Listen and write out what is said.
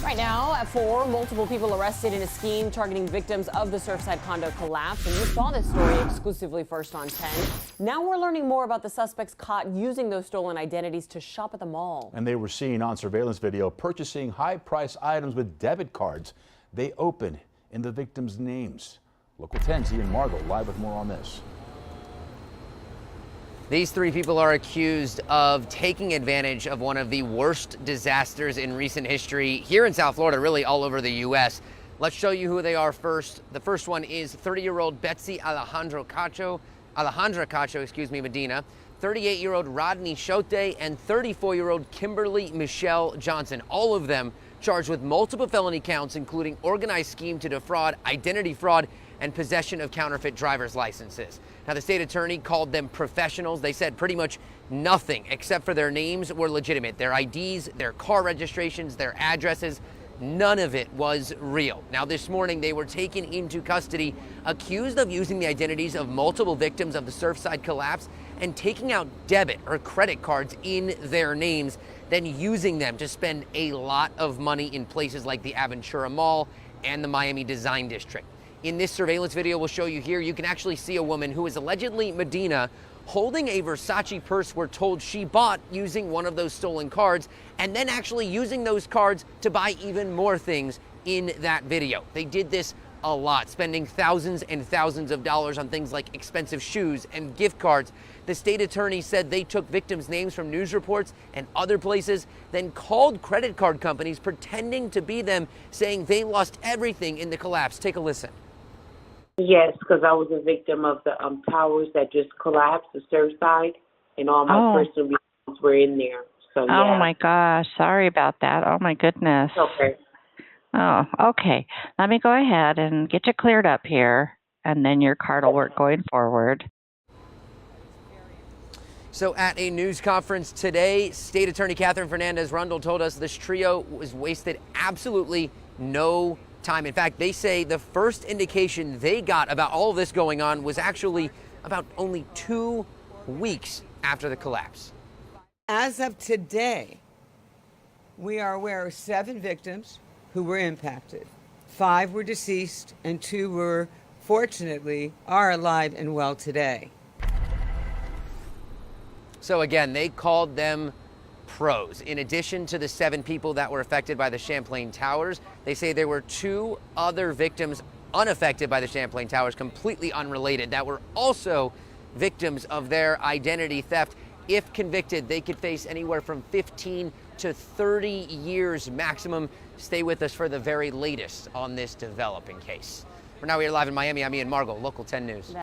Right now, at 4, multiple people arrested in a scheme targeting victims of the Surfside condo collapse. And you saw this story exclusively first on 10. Now we're learning more about the suspects caught using those stolen identities to shop at the mall. And they were seen on surveillance video purchasing high-priced items with debit cards. They open in the victims' names. Local 10's Ian Margot live with more on this. These 3 people are accused of taking advantage of one of the worst disasters in recent history here in South Florida, really all over the U.S. Let's show you who they are first. The first one is 30-year-old Betsy Alejandra Cacho, Medina, 38-year-old Rodney Chote, and 34-year-old Kimberly Michelle Johnson. All of them charged with multiple felony counts, including organized scheme to defraud, identity fraud, and possession of counterfeit driver's licenses. Now, the state attorney called them professionals. They said pretty much nothing except for their names were legitimate. Their IDs, their car registrations, their addresses, none of it was real. Now, this morning, they were taken into custody, accused of using the identities of multiple victims of the Surfside collapse and taking out debit or credit cards in their names, then using them to spend a lot of money in places like the Aventura Mall and the Miami Design District. In this surveillance video we'll show you here, you can actually see a woman who is allegedly Medina holding a Versace purse we're told she bought using one of those stolen cards, and then actually using those cards to buy even more things in that video. They did this a lot, spending thousands and thousands of dollars on things like expensive shoes and gift cards. The state attorney said they took victims' names from news reports and other places, then called credit card companies pretending to be them, saying they lost everything in the collapse. Take a listen. Yes, because I was a victim of the towers that just collapsed, the Surfside, and all my personal belongings were in there. So yeah. Oh my gosh, sorry about that. Oh my goodness. Okay. Oh, okay. Let me go ahead and get you cleared up here, and then your card will work going forward. So at a news conference today, State Attorney Catherine Fernandez-Rundle told us this trio was wasted absolutely no time. In fact, they say the first indication they got about all of this going on was actually about only 2 weeks after the collapse. As of today, we are aware of 7 victims who were impacted. 5 were deceased and 2 were, fortunately, are alive and well today. So again, they called them pros. In addition to the 7 people that were affected by the Champlain Towers, they say there were 2 other victims unaffected by the Champlain Towers, completely unrelated, that were also victims of their identity theft. If convicted, they could face anywhere from 15 to 30 years maximum. Stay with us for the very latest on this developing case. For now, we are live in Miami. I'm Ian Margot, Local 10 News.